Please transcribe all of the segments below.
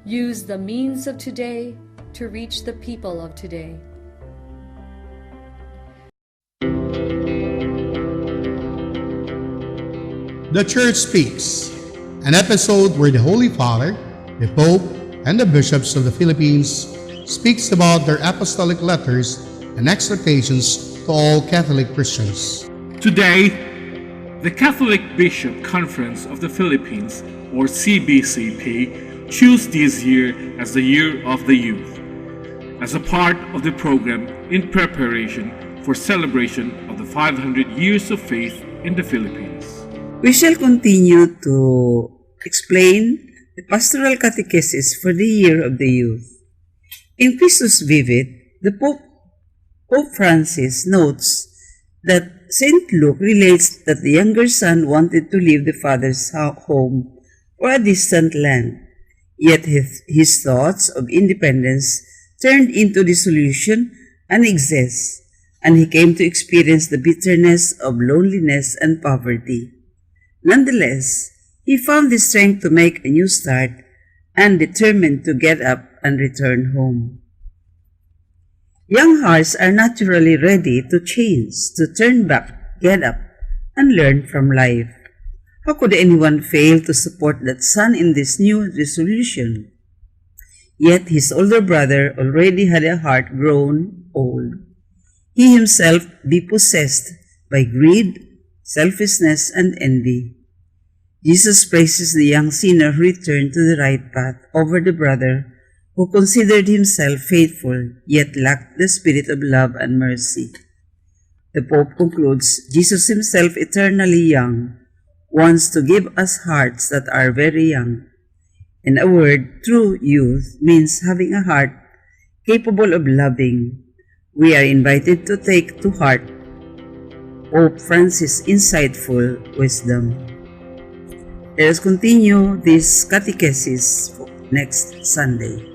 Use the means of today to reach the people of today. The Church Speaks, an episode where the Holy Father, the Pope, and the bishops of the Philippines speaks about their apostolic letters and exhortations to all Catholic Christians. Today, the Catholic Bishop Conference of the Philippines, or CBCP, chose this year as the Year of the Youth, as a part of the program in preparation for celebration of the 500 years of faith in the Philippines. We shall continue to explain the pastoral catechesis for the Year of the Youth. In Christus Vivit, the Pope Francis notes that St. Luke relates that the younger son wanted to leave the father's home for a distant land, yet his thoughts of independence turned into dissolution and excess, and he came to experience the bitterness of loneliness and poverty. Nonetheless, he found the strength to make a new start and determined to get up and return home. Young hearts are naturally ready to change, to turn back, get up, and learn from life. How could anyone fail to support that son in this new resolution? Yet his older brother already had a heart grown old. He himself be possessed by greed, selfishness, and envy. Jesus praises the young sinner who returned to the right path over the brother who considered himself faithful yet lacked the spirit of love and mercy. The Pope concludes, Jesus himself, eternally young, wants to give us hearts that are very young. In a word, true youth means having a heart capable of loving. We are invited to take to heart Pope Francis' insightful wisdom. Let us continue this catechesis next Sunday.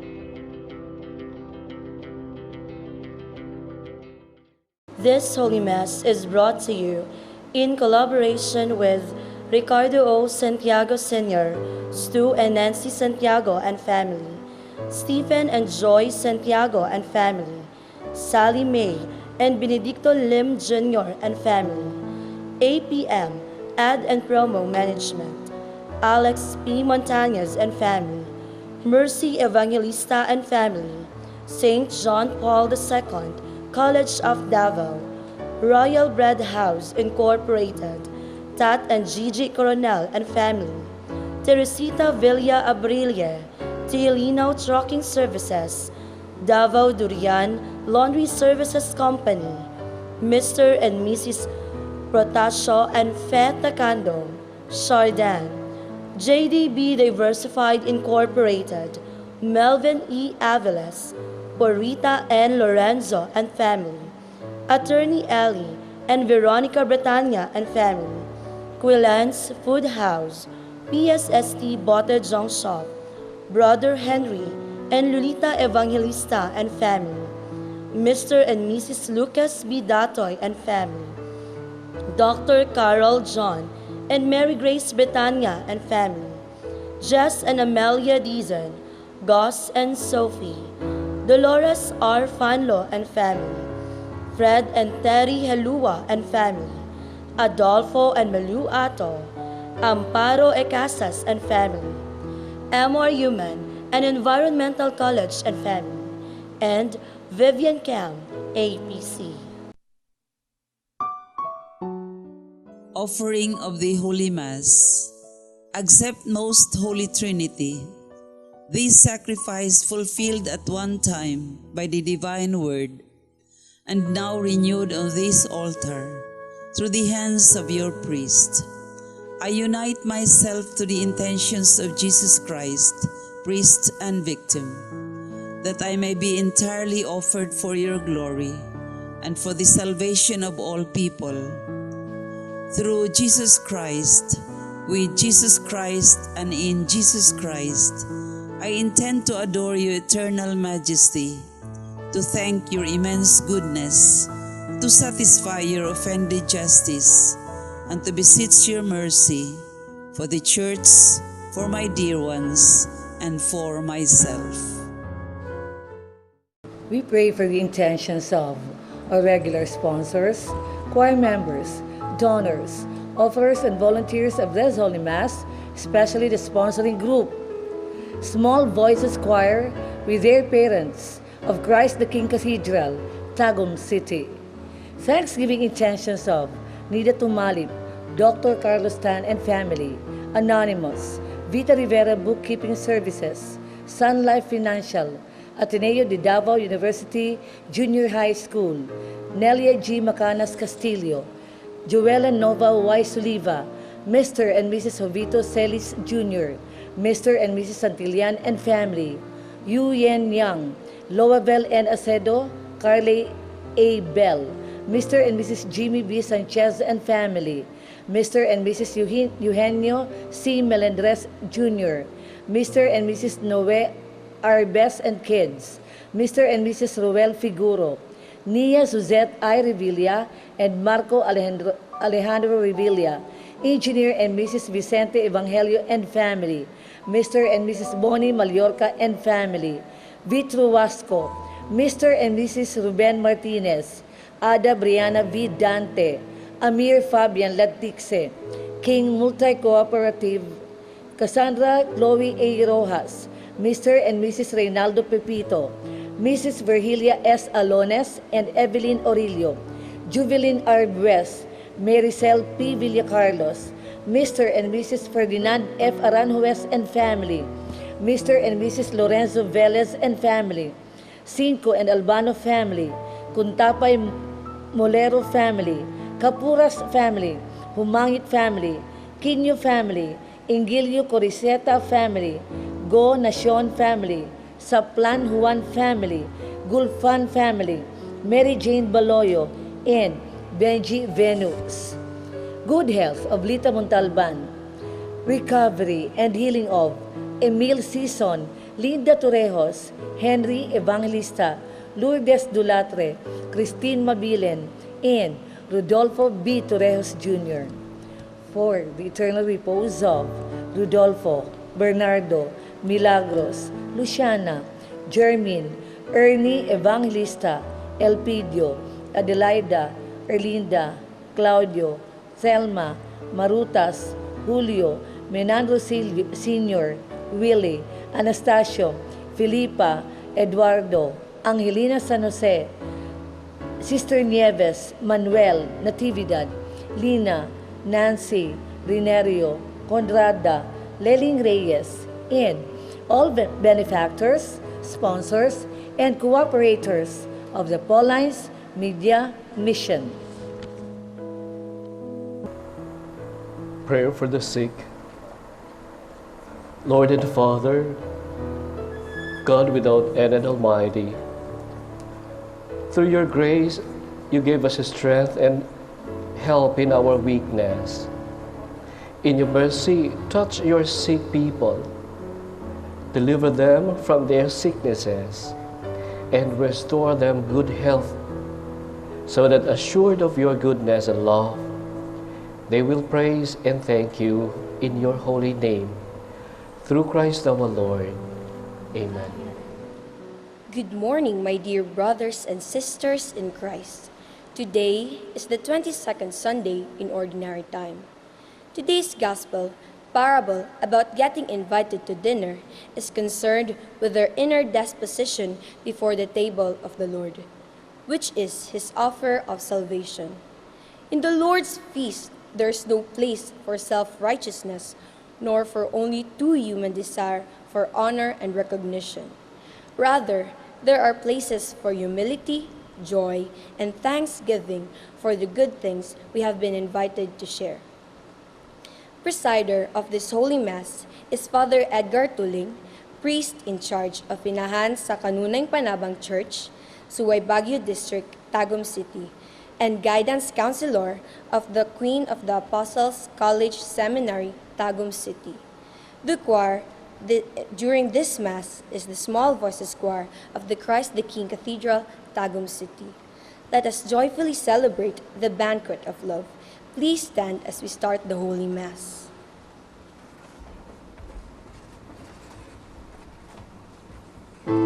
This Holy Mass is brought to you in collaboration with Ricardo O. Santiago Sr., Stu and Nancy Santiago and family, Stephen and Joy Santiago and family, Sally May and Benedicto Lim Jr. and family, APM, Ad and Promo Management, Alex P. Montañez and family, Mercy Evangelista and family, St. John Paul II, College of Davao, Royal Bread House Incorporated, Tat and Gigi Coronel and family, Teresita Villa Abrilia, Teolino Trucking Services, Davao Durian Laundry Services Company, Mr. and Mrs. Protasio and Fe Takando, Chardin, JDB Diversified Incorporated, Melvin E. Aviles, Borita N. Lorenzo and family, Attorney Ellie and Veronica Bretanya and family, Quillan's Food House, PSST Botejong Shop, Brother Henry and Lolita Evangelista and family, Mr. and Mrs. Lucas B. Datoy and family, Dr. Carol John and Mary Grace Bretanya and family, Jess and Amelia Dizon, Goss and Sophie, Dolores R. Fanlo and family, Fred and Terry Helua and family, Adolfo and Malu Ato, Amparo Ecasas and family, Amor Human and Environmental College and family, and Vivian Cam, APC. Offering of the Holy Mass. Accept Most Holy Trinity. This sacrifice fulfilled at one time by the divine word, and now renewed on this altar through the hands of your priest. I unite myself to the intentions of Jesus Christ, priest and victim, that I may be entirely offered for your glory and for the salvation of all people. Through Jesus Christ, with Jesus Christ, and in Jesus Christ, I intend to adore your eternal majesty, to thank your immense goodness, to satisfy your offended justice, and to beseech your mercy for the Church, for my dear ones, and for myself. We pray for the intentions of our regular sponsors, choir members, donors, offerers, and volunteers of this Holy Mass, especially the sponsoring group, Small Voices Choir with their parents of Christ the King Cathedral, Tagum City. Thanksgiving intentions of Nida Tumalip, Dr. Carlos Tan and family, Anonymous, Vita Rivera Bookkeeping Services, Sun Life Financial, Ateneo de Davao University Junior High School, Nelia G. Macanas Castillo, Joella Nova Y. Suliva, Mr. and Mrs. Jovito Celis Jr., Mr. and Mrs. Santillan and family, Yu Yen Yang, Loabel N. Acedo, Carly A. Bell, Mr. and Mrs. Jimmy B. Sanchez and family, Mr. and Mrs. Eugenio C. Melendres Jr., Mr. and Mrs. Noe Arbes and kids, Mr. and Mrs. Roel Figuro, Nia Suzette I. Revilla and Marco Alejandro Revilla, Engineer and Mrs. Vicente Evangelio and family, Mr. and Mrs. Bonnie Mallorca and family, Vitro Wasco, Mr. and Mrs. Ruben Martinez, Ada Brianna V. Dante, Amir Fabian Latixe, King Multi-Cooperative, Cassandra Chloe A. Rojas, Mr. and Mrs. Reynaldo Pepito, Mrs. Virgilia S. Alones and Evelyn Orillo, Juvelin R. Bues, Maricel P. Villacarlos, Mr. and Mrs. Ferdinand F. Aranjuez and family, Mr. and Mrs. Lorenzo Velez and family, Cinco and Albano family, Kuntapay Molero family, Capuras family, Humangit family, Quino family, Ingilio Coriseta family, Go Nacion family, Saplan Juan family, Gulfan family, Mary Jane Baloyo, and Benji Venus. Good health of Lita Montalban. Recovery and healing of Emil Sison, Linda Torrejos, Henry Evangelista, Lourdes Dulatre, Christine Mabilen, and Rodolfo B. Torrejos Jr. For the eternal repose of Rodolfo, Bernardo, Milagros, Luciana, Jermin, Ernie Evangelista, Elpidio, Adelaida, Erlinda, Claudio, Thelma, Marutas, Julio, Menandro Sr., Willie, Anastasio, Filipa, Eduardo, Angelina San Jose, Sister Nieves, Manuel, Natividad, Lina, Nancy, Rinerio, Conrada, Leling Reyes, and all benefactors, sponsors, and cooperators of the Paulines Media Mission. Prayer for the sick. Lord and Father, God without end and Almighty, through your grace, you gave us strength and help in our weakness. In your mercy, touch your sick people, deliver them from their sicknesses, and restore them good health, so that assured of your goodness and love, they will praise and thank you in your holy name. Through Christ our Lord. Amen. Good morning, my dear brothers and sisters in Christ. Today is the 22nd Sunday in Ordinary Time. Today's Gospel parable about getting invited to dinner is concerned with their inner disposition before the table of the Lord, which is His offer of salvation. In the Lord's feast, there is no place for self-righteousness, nor for only too human desire for honor and recognition. Rather, there are places for humility, joy, and thanksgiving for the good things we have been invited to share. Presider of this Holy Mass is Father Edgar Tuling, priest in charge of Inahan sa Kanunay Panabang Church, Suway Baguio District, Tagum City, and guidance counselor of the Queen of the Apostles College Seminary, Tagum City. The choir during this Mass is the Small Voices Choir of the Christ the King Cathedral, Tagum City. Let us joyfully celebrate the banquet of love. Please stand as we start the Holy Mass. Glory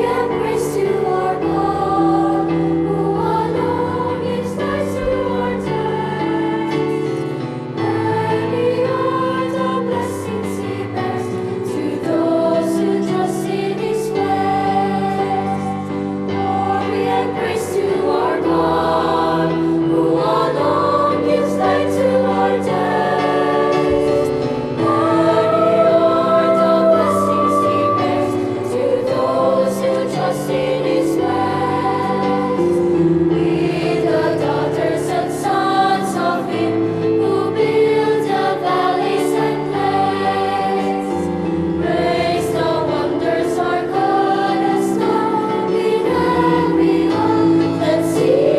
and praise to our God, who alone gives life to our days. And the earth the blessings He bears to those who trust in His ways. Glory and praise to our God, who alone gives life to our days. And the earth the blessings He bears to those who trust in His ways. We the daughters and sons of Him who build the valleys and plains. Praise the wonders our God has done in everyone that sees.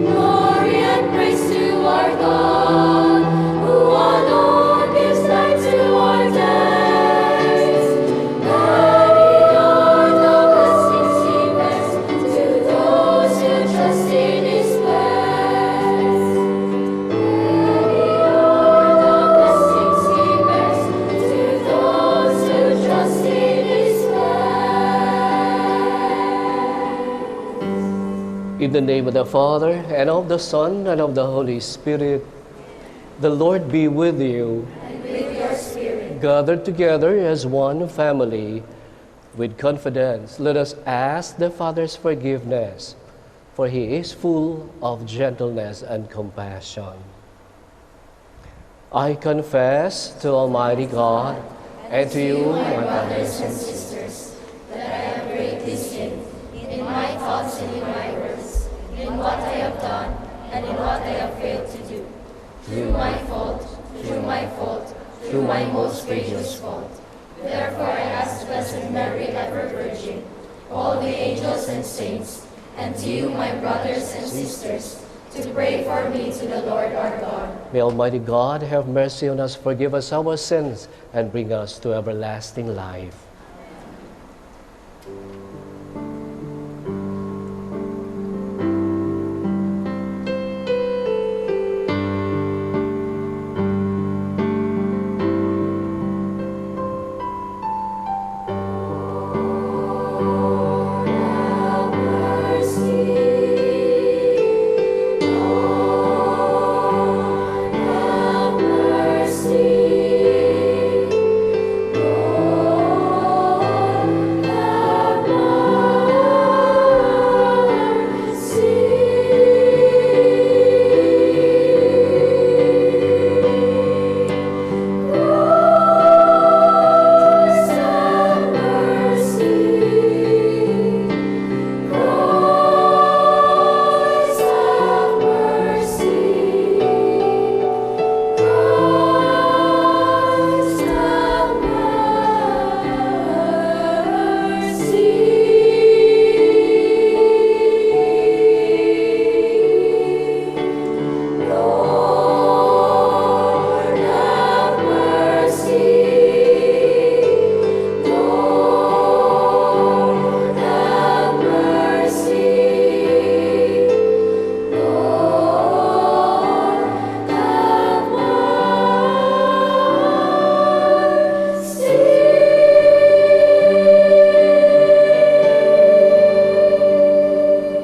Glory and praise to our God, who alone gives light to our days. And He are the blessings He bears to those who trust in His ways. And He are the blessings He bears to those who trust in His ways. In the name of the Father, and of the Son, and of the Holy Spirit, the Lord be with you. And with your spirit. Gathered together as one family, with confidence, let us ask the Father's forgiveness, for He is full of gentleness and compassion. I confess to Almighty God and to you, my brothers and sisters, that I have greatly sinned in my thoughts and in my words, in what I have done and in what I have failed to do. Through my fault, through my most grievous fault. Therefore I ask Blessed Mary, ever Virgin, all the angels and saints, and you, my brothers and sisters, to pray for me to the Lord our God. May Almighty God have mercy on us, forgive us our sins, and bring us to everlasting life.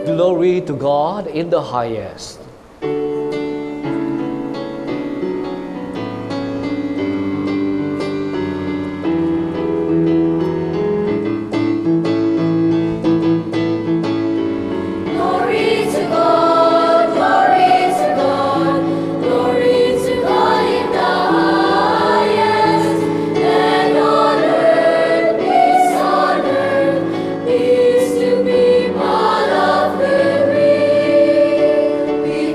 Glory to God in the highest. Glory to God, glory to God, glory to God in the highest, and on earth, peace to people of good will. We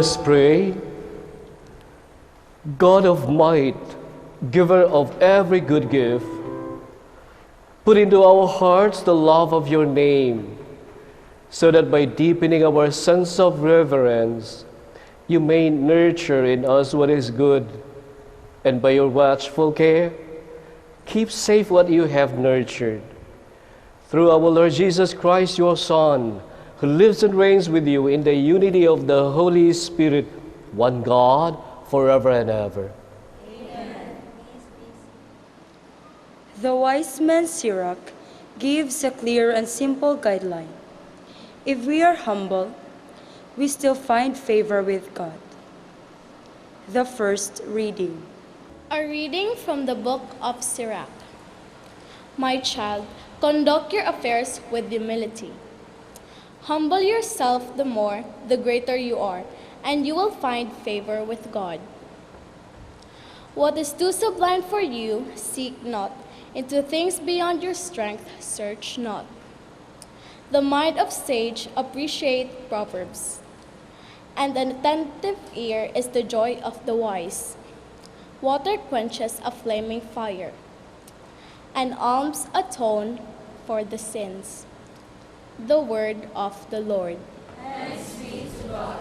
us pray. God of might, giver of every good gift, put into our hearts the love of your name, so that by deepening our sense of reverence, you may nurture in us what is good, and by your watchful care, keep safe what you have nurtured. Through our Lord Jesus Christ, your Son, who lives and reigns with you in the unity of the Holy Spirit, one God, forever and ever. The wise man Sirach gives a clear and simple guideline. If we are humble, we still find favor with God. The first reading. A reading from the book of Sirach. My child, conduct your affairs with humility. Humble yourself the more, the greater you are, and you will find favor with God. What is too sublime for you, seek not. Into things beyond your strength, search not. The mind of sage appreciates proverbs, and an attentive ear is the joy of the wise. Water quenches a flaming fire, and alms atone for the sins. The word of the Lord. Thanks be to God.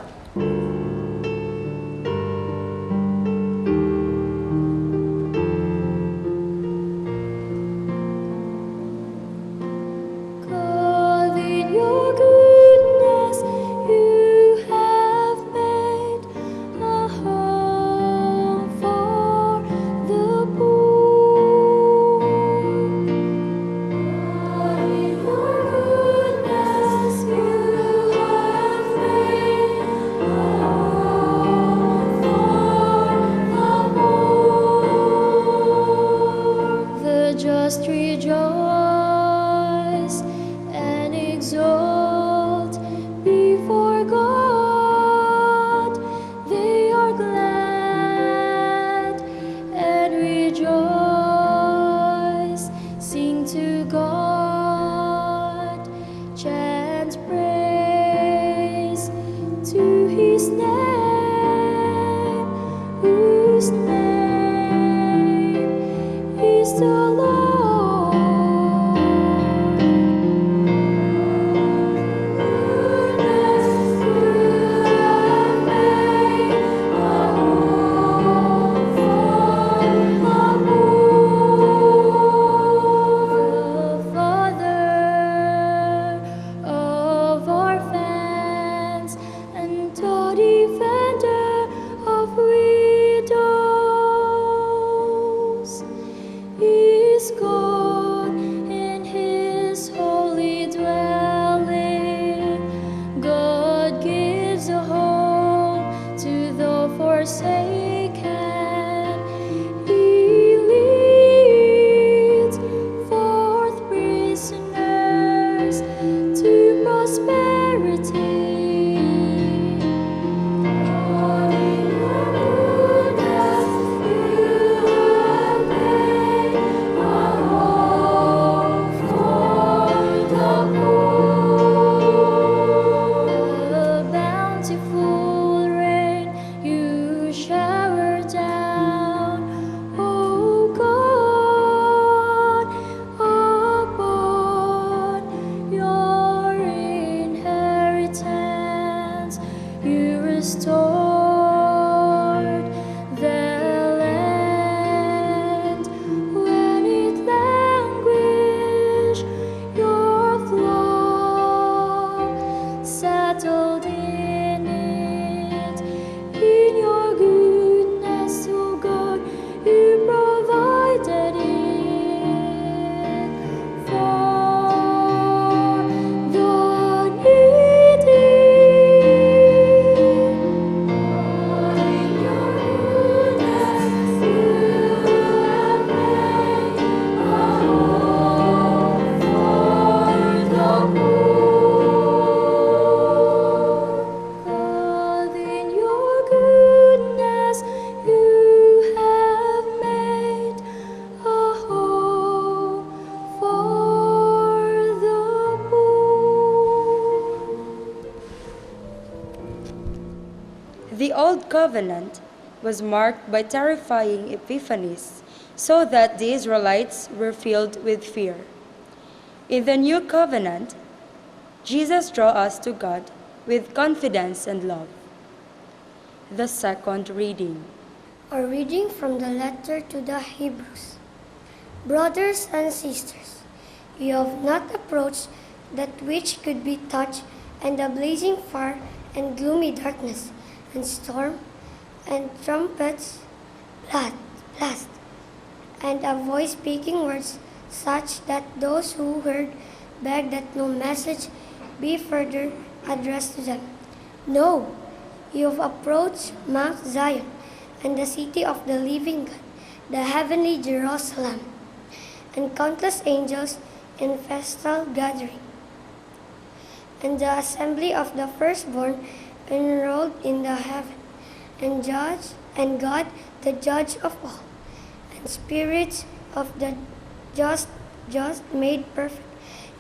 God, in your goodness, you have made a home for the poor. God, in your goodness, you have made a home for the poor. The just rejoice and exult before God. They are glad and rejoice. Sing to God, chant praise to his name, whose name is the Lord. Is God in his holy dwelling. God gives a home to the forsaken. He leads forth prisoners to prosperity. God, in your goodness, you have made a home the Old Covenant was marked by terrifying epiphanies, so that the Israelites were filled with fear. In the New Covenant, Jesus draws us to God with confidence and love. The second reading. A reading from the letter to the Hebrews. Brothers and sisters, you have not approached that which could be touched, and the blazing fire and gloomy darkness, and storm, and trumpets blast, and a voice speaking words such that those who heard begged that no message be further addressed to them. No, you have approached Mount Zion, and the city of the living God, the heavenly Jerusalem, and countless angels in festal gathering, and the assembly of the firstborn enrolled in the heaven, and God, the judge of all, and spirits of the just made perfect,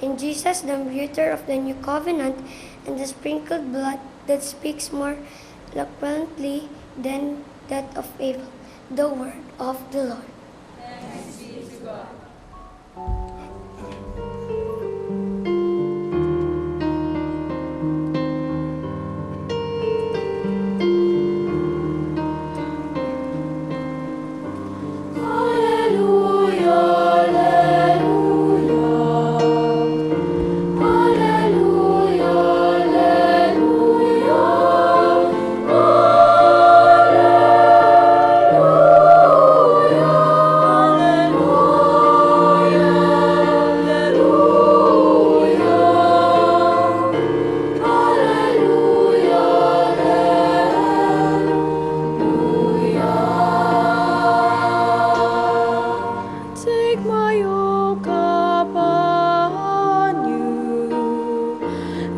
in Jesus, the mediator of the new covenant, and the sprinkled blood that speaks more eloquently than that of Abel, the word of the Lord. Thanks be to God. Take my yoke upon you.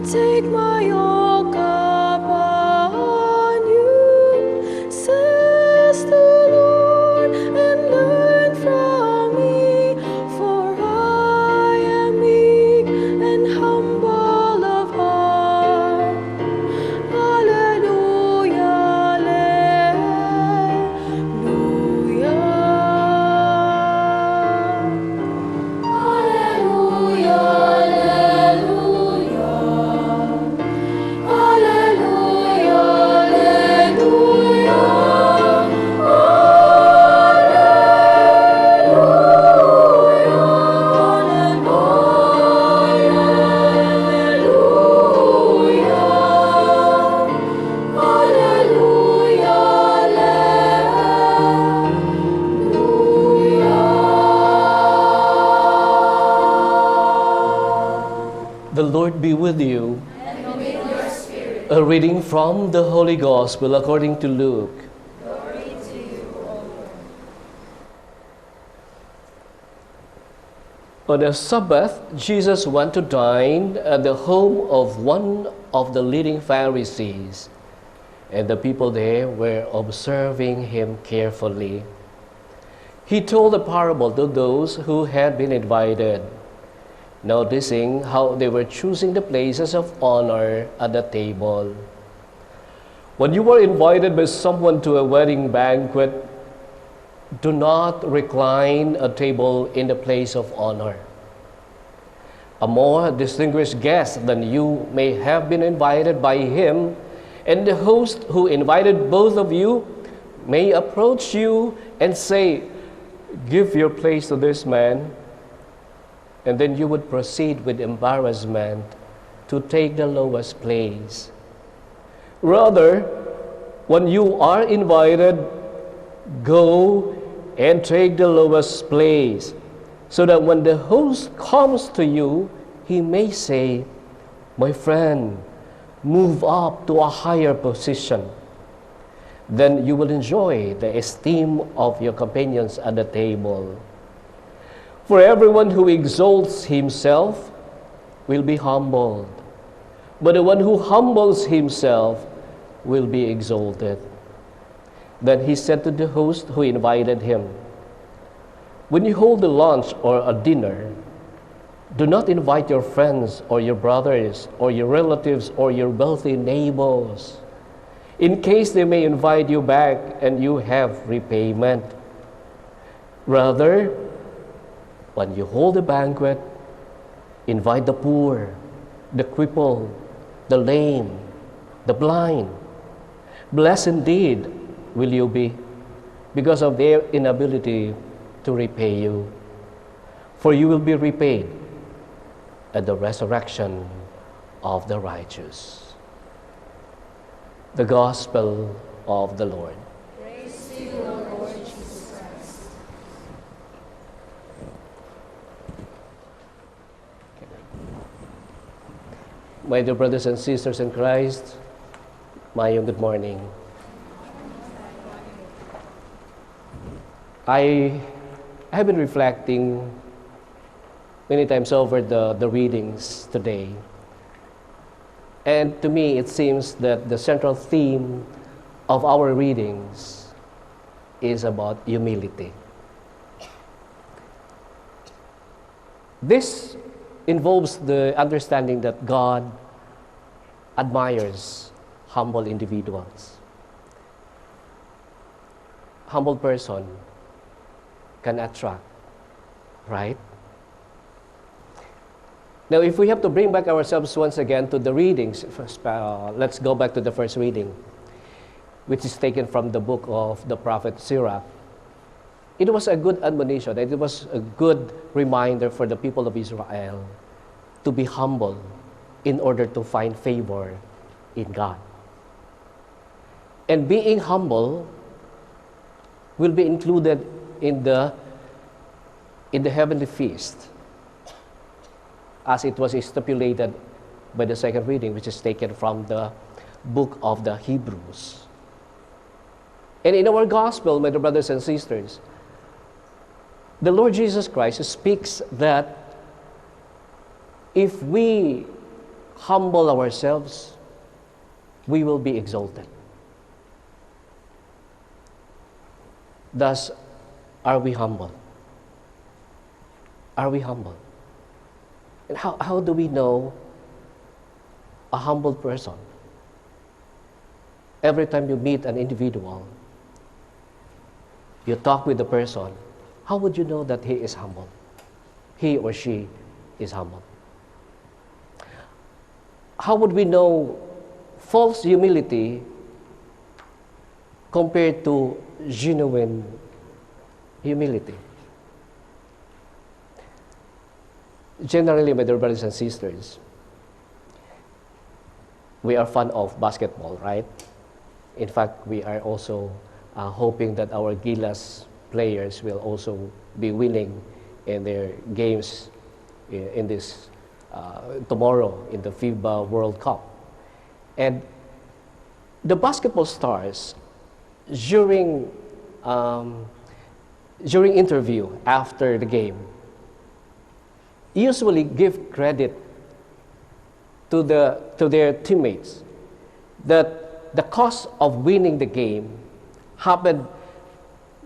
Take my yoke upon you, says the Lord, and learn from me, for I am meek and humble of heart. Hallelujah, The Lord be with you. And with your spirit. A reading from the Holy Gospel according to Luke. Glory to you, O Lord. On a Sabbath, Jesus went to dine at the home of one of the leading Pharisees, and the people there were observing him carefully. He told a parable to those who had been invited, noticing how they were choosing the places of honor at the table. When you are invited by someone to a wedding banquet, do not recline a table in the place of honor. A more distinguished guest than you may have been invited by him, and the host who invited both of you may approach you and say, "Give your place to this man," and then you would proceed with embarrassment to take the lowest place. Rather, when you are invited, go and take the lowest place, so that when the host comes to you, he may say, "My friend, move up to a higher position." Then you will enjoy the esteem of your companions at the table. For everyone who exalts himself will be humbled, but the one who humbles himself will be exalted. Then he said to the host who invited him, "When you hold a lunch or a dinner, do not invite your friends or your brothers or your relatives or your wealthy neighbors. in case they may invite you back and you have repayment. Rather, when you hold a banquet, invite the poor, the crippled, the lame, the blind. Blessed indeed will you be because of their inability to repay you. For you will be repaid at the resurrection of the righteous. The Gospel of the Lord. Praise to you, O Lord Jesus Christ. My dear brothers and sisters in Christ, Mayong good morning. I have been reflecting many times over the readings today. And to me, it seems that the central theme of our readings is about humility. This involves the understanding that God admires humble individuals. Humble person can attract, right? Now, if we have to bring back ourselves once again to the readings, let's go back to the first reading, which is taken from the book of the prophet Sirach. It was a good admonition, and it was a good reminder for the people of Israel to be humble in order to find favor in God. And being humble will be included in the heavenly feast, as it was stipulated by the second reading, which is taken from the book of the Hebrews. And in our gospel, my dear brothers and sisters, the Lord Jesus Christ speaks that if we humble ourselves, we will be exalted. Thus, are we humble? Are we humble? And how do we know a humble person? Every time you meet an individual, you talk with the person, how would you know that he is humble? He or she is humble. How would we know false humility compared to genuine humility? Generally, my dear brothers and sisters, we are fond of basketball, right? In fact, we are also hoping that our Gilas players will also be winning in their games in this tomorrow in the FIBA World Cup. And the basketball stars, during interview after the game, usually give credit to their teammates that the cause of winning the game happened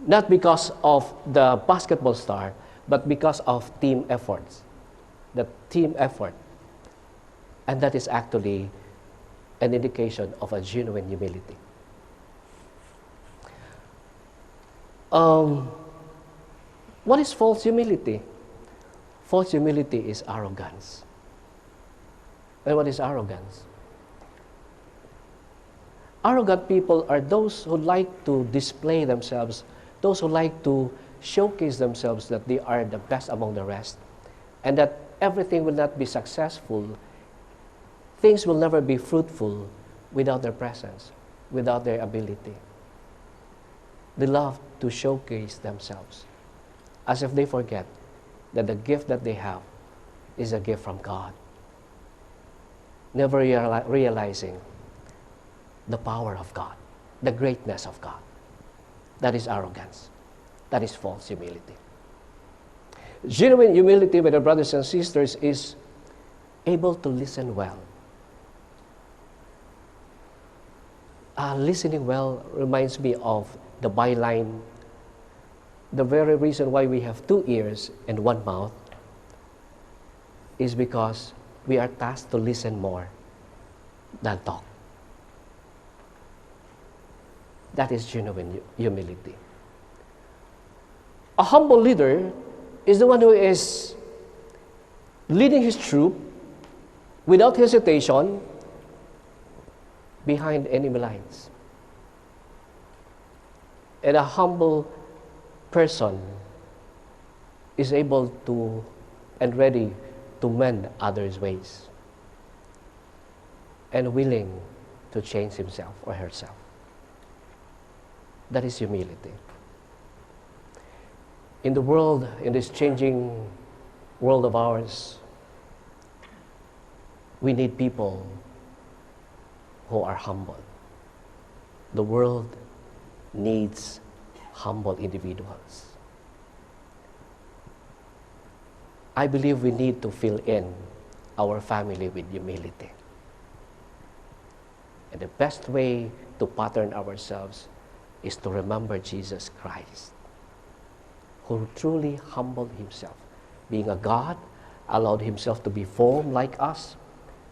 not because of the basketball star, but because of team efforts. The team effort. And that is actually an indication of a genuine humility. What is false humility? False humility is arrogance. And what is arrogance? Arrogant people are those who like to display themselves, those who like to showcase themselves that they are the best among the rest, and that everything will not be successful, things will never be fruitful without their presence, without their ability. They love to showcase themselves, as if they forget that the gift that they have is a gift from God, never realizing the power of God, the greatness of God. That is arrogance. That is false humility. Genuine humility, my dear brothers and sisters, is able to listen well. Listening well reminds me of the byline, the very reason why we have 2 ears and 1 mouth is because we are tasked to listen more than talk. That is genuine humility. A humble leader is the one who is leading his troop without hesitation behind enemy lines. And a humble person is able to and ready to mend others' ways and willing to change himself or herself. That is humility. In the world, in this changing world of ours, we need people who are humble. The world needs humble individuals. I believe we need to fill in our family with humility. And the best way to pattern ourselves is to remember Jesus Christ, who truly humbled himself. Being a God, allowed himself to be formed like us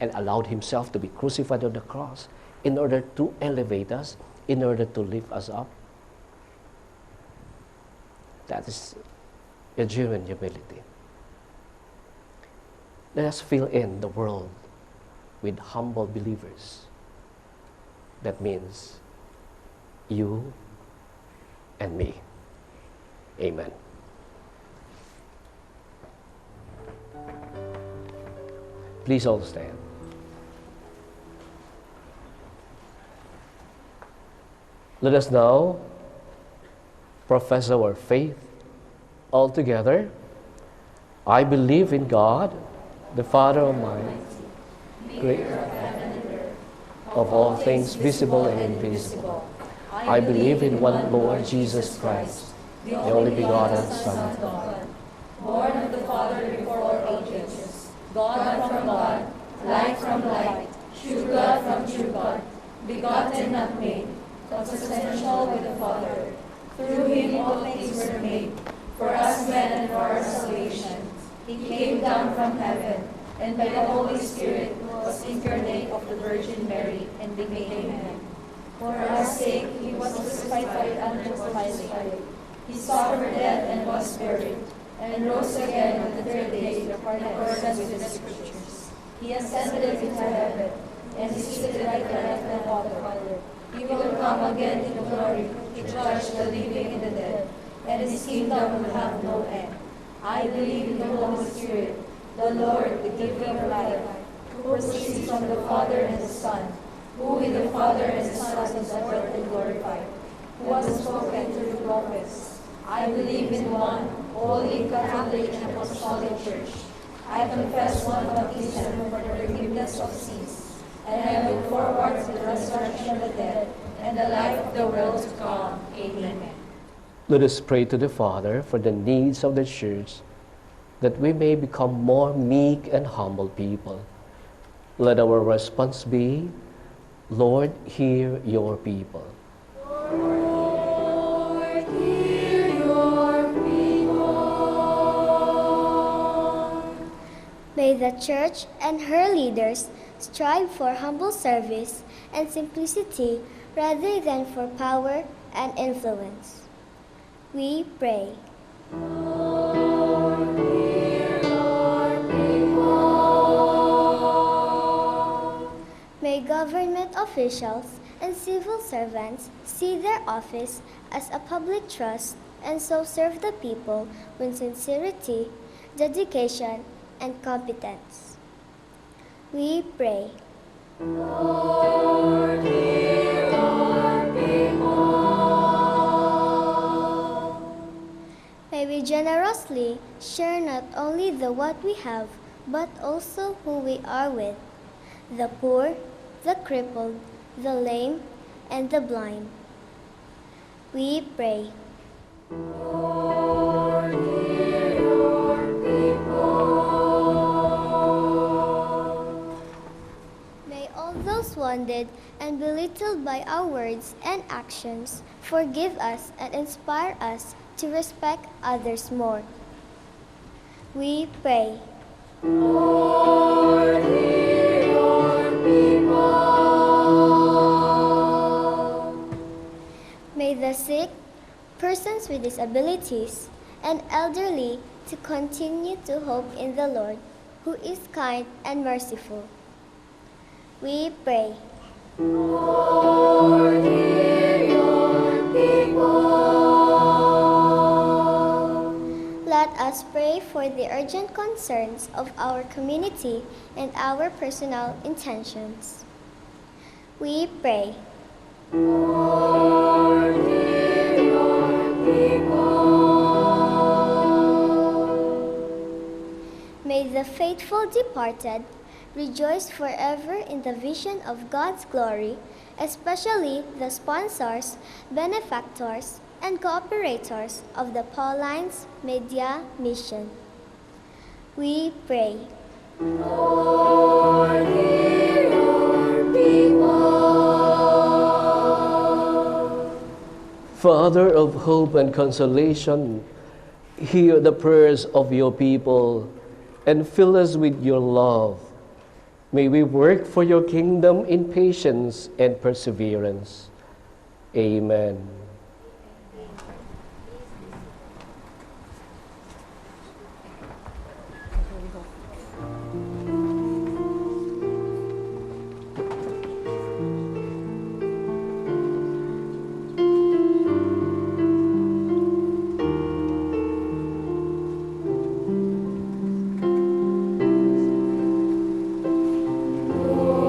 and allowed himself to be crucified on the cross in order to elevate us, in order to lift us up. That is a genuine humility. Let us fill in the world with humble believers. That means you and me. Amen. Please all stand. Let us now profess our faith all together. I believe in God, the Father Almighty, creator of all things visible and invisible. I believe in one Lord Jesus Christ, the only begotten Son of God, Born of the Father before all ages, God from God, light from light, true God from true God, begotten not made, consubstantial with the Father. Through him all things were made, for us men and for our salvation. He came down from heaven, and by the Holy Spirit was incarnate of the Virgin Mary, and became man. For our sake he was crucified under Pilate. He suffered death and was buried, and rose again on the third day in accordance with the Scriptures. He ascended into heaven, and is seated at the right hand of the Father. He will come again in glory to judge the living and the dead, and his kingdom will have no end. I believe in the Holy Spirit, the Lord, the giver of life, who proceeds from the Father and the Son, who with the Father and the Son is adored and glorified, who has spoken through the prophets. I believe in one holy Catholic and Apostolic Church. I confess one baptism for the forgiveness of sins, and I look forward to the resurrection of the dead and the life of the world to come. Amen. Let us pray to the Father for the needs of the Church, that we may become more meek and humble people. Let our response be, Lord, hear your people. Lord, hear your people. May the Church and her leaders strive for humble service and simplicity rather than for power and influence. We pray. Lord, hear your people. May government officials and civil servants see their office as a public trust and so serve the people with sincerity, dedication, and competence. We pray. Lord, hear our people. May we generously share not only the what we have, but also who we are with, the poor, the crippled, the lame, and the blind. We pray. Lord, hear your people. May all those wounded and belittled by our words and actions forgive us and inspire us to respect others more. We pray. Lord, hear your people. the sick, persons with disabilities, and elderly to continue to hope in the Lord, who is kind and merciful. We pray. Lord, hear your people. Let us pray for the urgent concerns of our community and our personal intentions. We pray. Lord, hear your people. May the faithful departed rejoice forever in the vision of God's glory, especially the sponsors, benefactors, and cooperators of the Paulines Media Mission. We pray. Lord, hear your people. Father of hope and consolation, hear the prayers of your people and fill us with your love. May we work for your kingdom in patience and perseverance. Amen.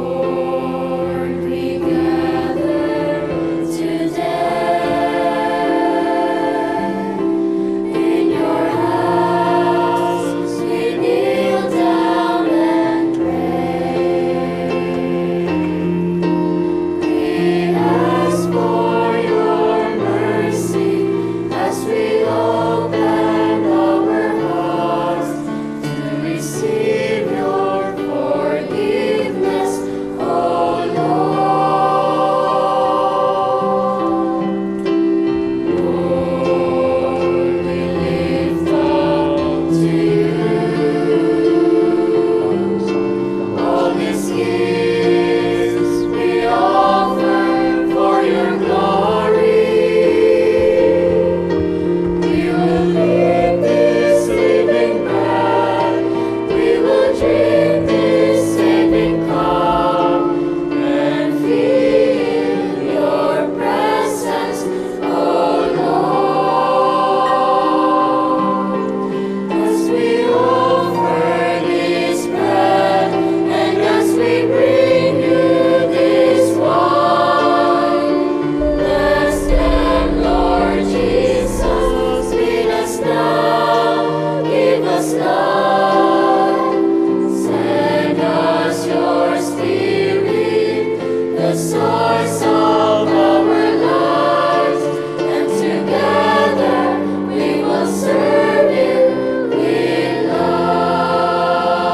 Lord, we gather today in your house. We kneel down and pray. We ask for your mercy as we open our hearts to receive your forgiveness, O Lord. Lord, we lift up to you all these gifts we offer for your glory. We will eat this living bread, we will drink this saving cup, and feel your presence, O Lord. As we offer this bread, and as we bring you this wine, bless them, Lord Jesus, feed us now, give us life. Send us your Spirit, the source of our lives, and together we will serve you with love.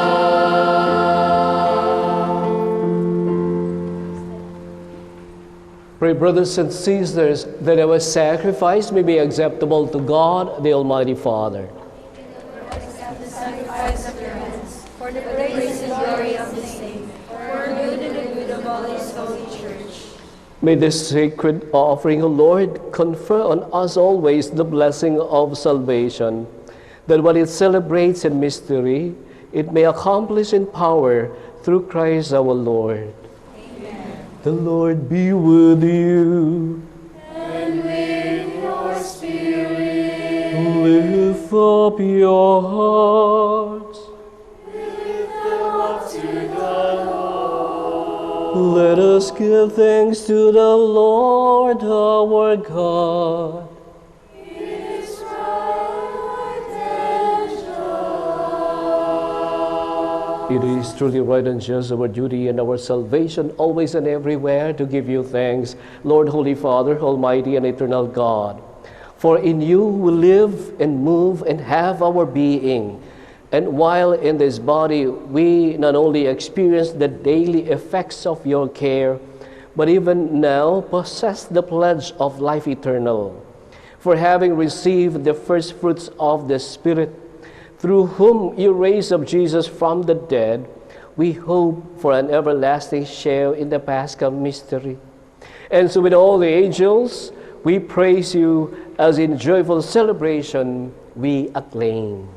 Pray, brothers and sisters, that our sacrifice may be acceptable to God, the Almighty Father. For the praise and glory of the same, for good and the good of all his holy church. May this sacred offering, O Lord, confer on us always the blessing of salvation, that what it celebrates in mystery, it may accomplish in power through Christ our Lord. Amen. The Lord be with you. And with your spirit, Lift up your hearts. lift them up to the Lord. Let us give thanks to the Lord our God. It is right and just. It is truly right and just, our duty and our salvation, always and everywhere, to give you thanks, Lord, Holy Father, Almighty and Eternal God. For in you we live and move and have our being. And while in this body we not only experience the daily effects of your care, but even now possess the pledge of life eternal. For having received the first fruits of the Spirit, through whom you raised up Jesus from the dead, we hope for an everlasting share in the Paschal mystery. And so with all the angels, we praise you as in joyful celebration we acclaim.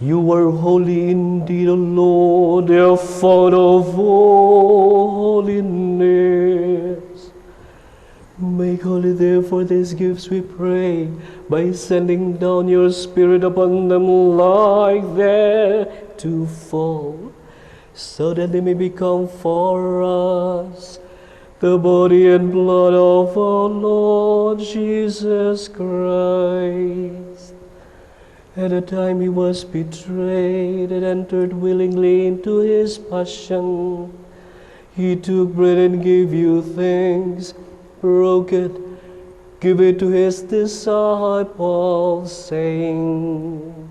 You are holy indeed, O Lord, the fount of all holiness. Make holy therefore these gifts, we pray, by sending down your Spirit upon them like that to fall, so that they may become for us the body and blood of our Lord Jesus Christ. At the time he was betrayed and entered willingly into his passion, he took bread and gave you thanks, broke it, gave it to his disciples, saying,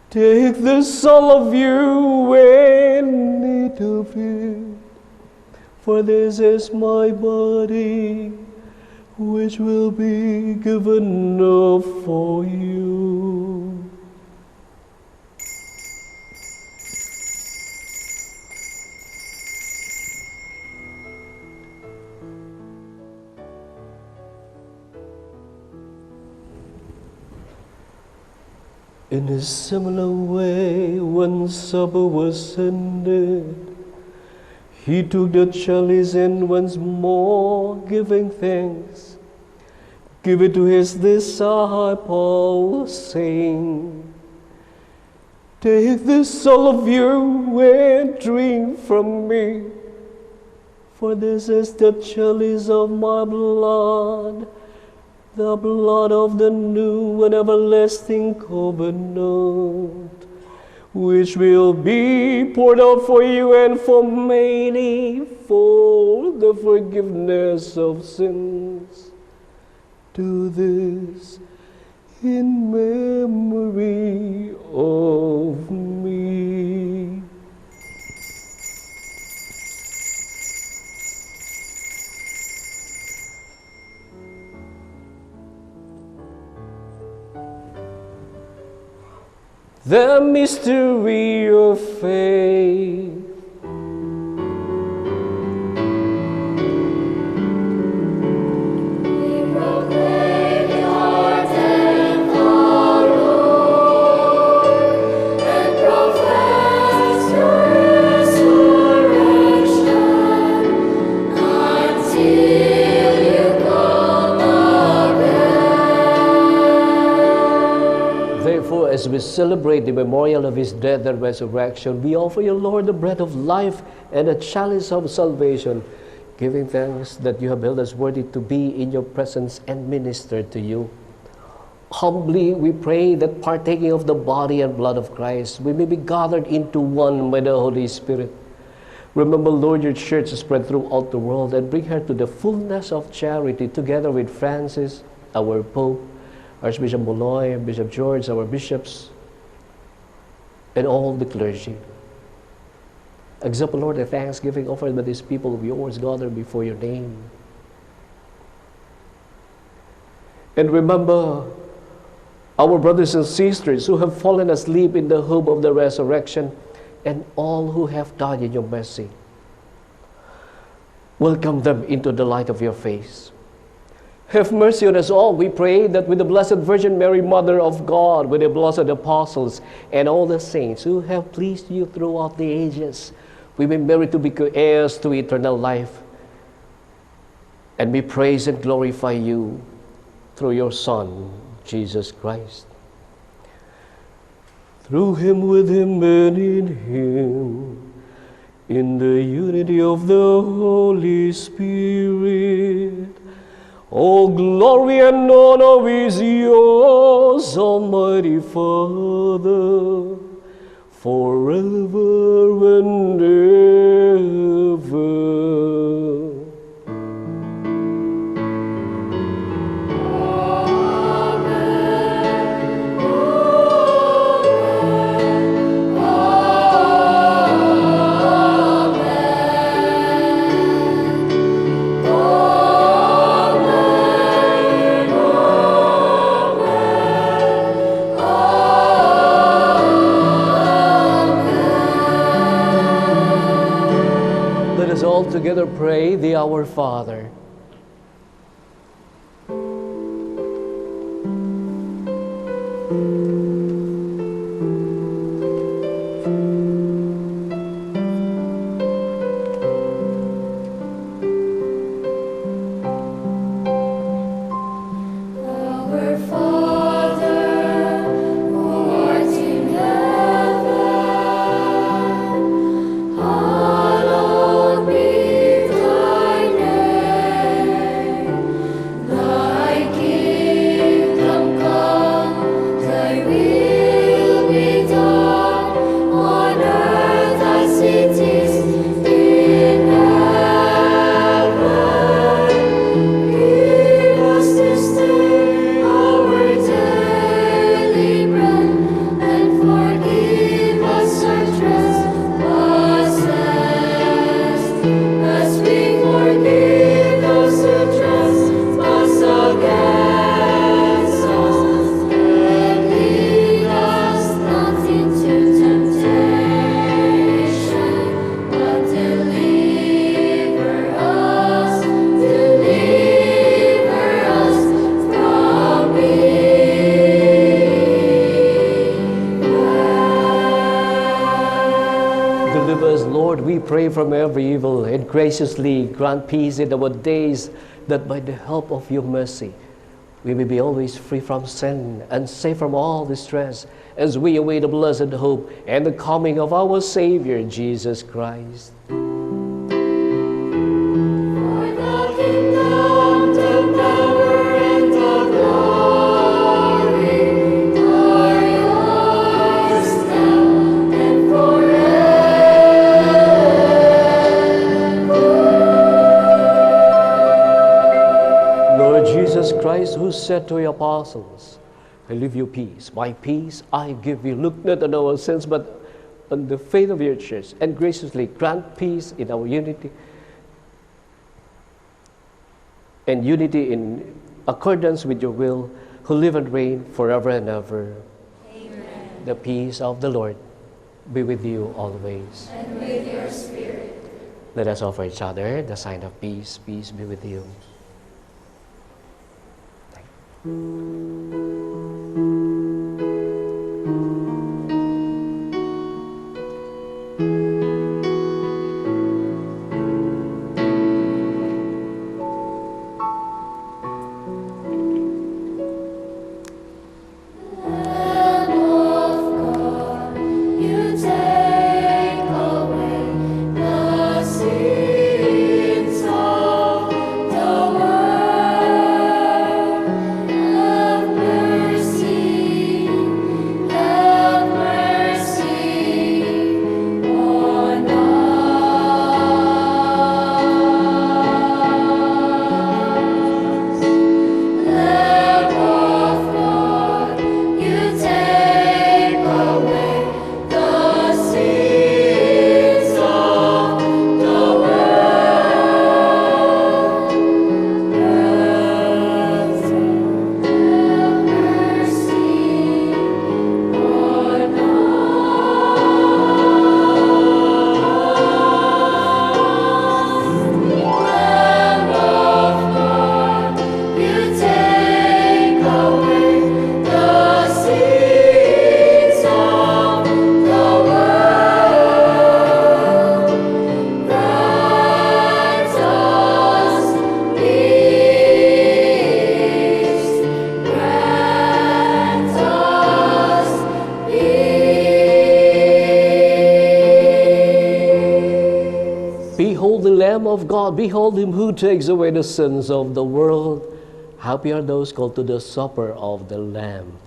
"Take this, all of you, and eat of it, for this is my body, which will be given up for you." In a similar way, when supper was ended, he took the chalice and once more giving thanks, gave it to his disciples, saying, "Take this, all of you, and drink from me, for this is the chalice of my blood, the blood of the new and everlasting covenant, which will be poured out for you and for many for the forgiveness of sins. Do this in memory of me." The mystery of faith. As we celebrate the memorial of his death and resurrection, we offer you, Lord, the bread of life and the chalice of salvation, giving thanks that you have held us worthy to be in your presence and minister to you. Humbly we pray that partaking of the body and blood of Christ, we may be gathered into one by the Holy Spirit. Remember, Lord, your church is spread throughout the world, and bring her to the fullness of charity, together with Francis, our Pope, Archbishop Molloy, Bishop George, our bishops, and all the clergy. Accept, Lord, the thanksgiving offered by these people of yours gathered before your name. And remember our brothers and sisters who have fallen asleep in the hope of the resurrection, and all who have died in your mercy. Welcome them into the light of your face. Have mercy on us all, we pray, that with the Blessed Virgin Mary, Mother of God, with the blessed apostles and all the saints who have pleased you throughout the ages, we may merit to be heirs to eternal life. And we praise and glorify you through your Son, Jesus Christ. Through him, with him, and in him, in the unity of the Holy Spirit, all glory and honor is yours, Almighty Father, forever and ever. Let us all together pray the Our Father. Our Father, who art in heaven, hallowed be thy name. Thy kingdom come, thy will be done, on earth as it is in heaven. Give us this day our daily bread, and forgive us our trespasses, as we forgive those who trespass against us. And lead us not into temptation, but deliver us from evil. Deliver us, Lord, we pray, from every evil, and graciously grant peace in our days, that by the help of your mercy we may be always free from sin and safe from all distress, as we await the blessed hope and the coming of our Savior, Jesus Christ. For the kingdom, the power, and the glory are yours now and forever. Lord Jesus Christ, who said to your apostles, I leave you peace, my peace I give you. Look not on our sins, but on the faith of your church, and graciously grant peace in our unity, and unity in accordance with your will, who live and reign forever and ever. Amen. The peace of the Lord be with you always. And with your spirit. Let us offer each other the sign of peace. Peace be with you. Lamb of God, you take away the sins of the world. Have mercy Behold the Lamb of God, behold him who takes away the sins of the world. Happy are those called to the supper of the Lamb.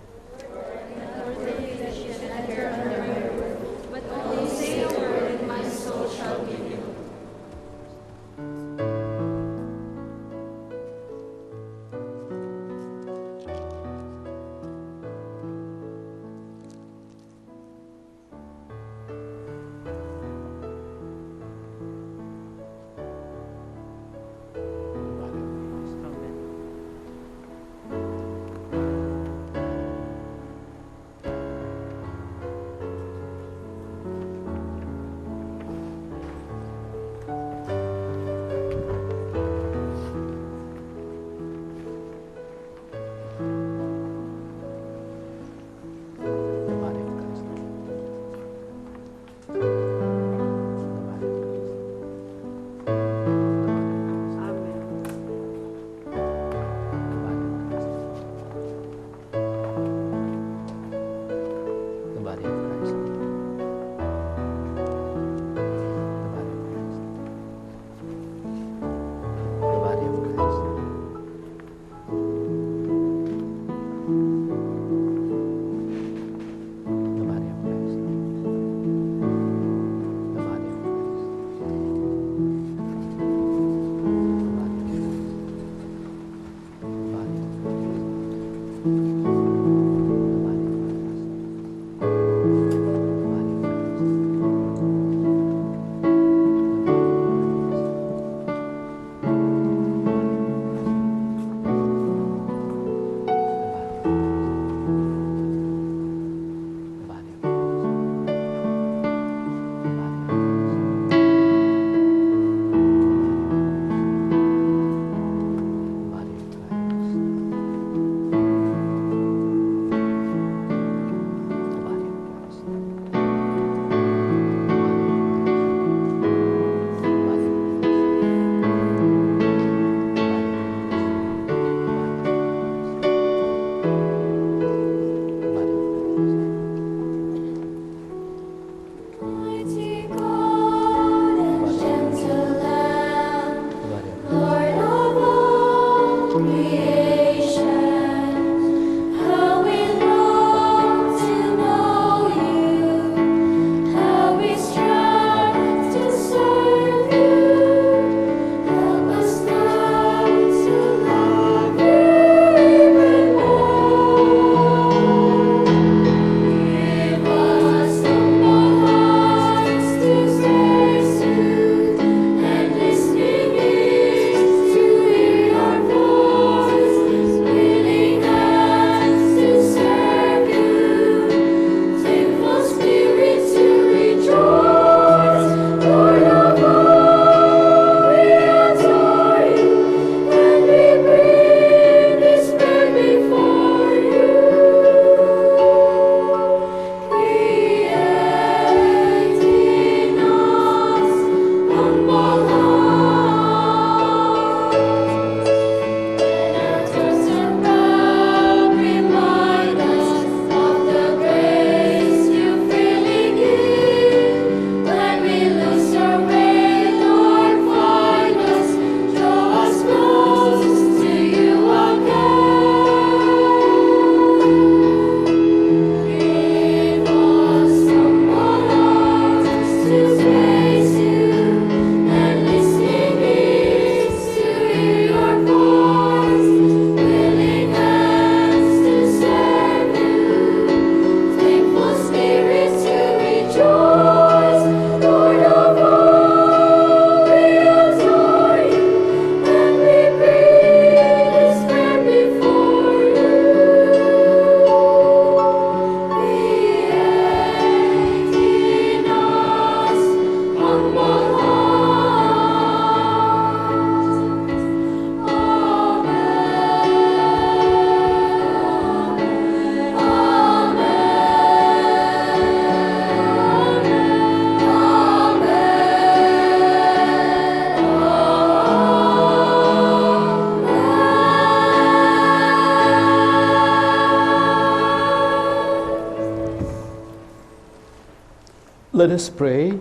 Let us pray.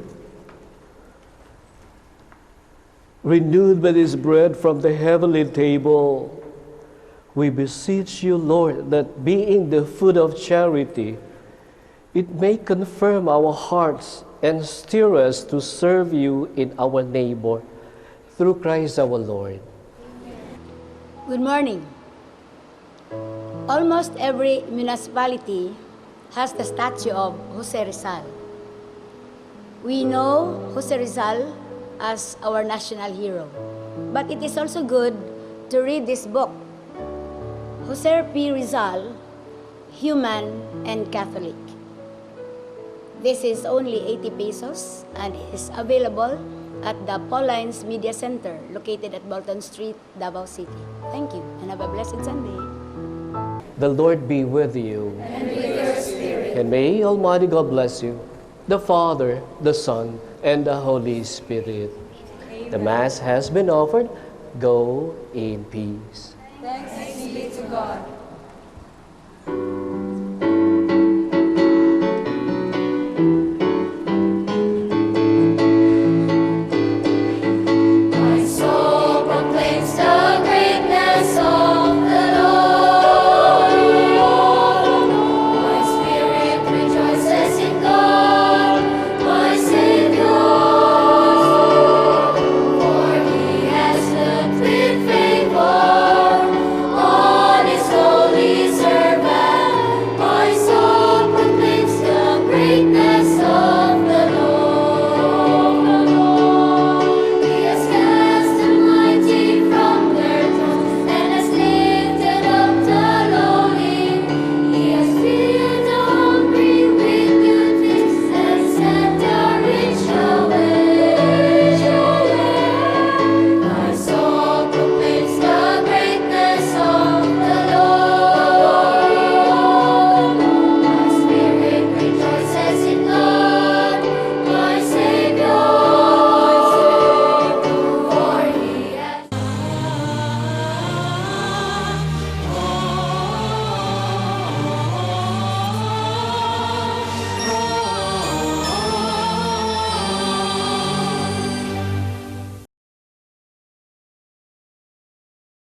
renewed by this bread from the heavenly table, we beseech you, Lord, that being the food of charity, it may confirm our hearts and stir us to serve you in our neighbor, through Christ our Lord. Good morning. Almost every municipality has the statue of Jose Rizal. We know Jose Rizal as our national hero, but it is also good to read this book, Jose P. Rizal, Human and Catholic. This is only 80 pesos and is available at the Paulines Media Center located at Bolton Street, Davao City. Thank you and have a blessed Sunday. The Lord be with you. And with your spirit. And may Almighty God bless you, the Father, the Son, and the Holy Spirit. Amen. The Mass has been offered. Go in peace. Thanks be to God.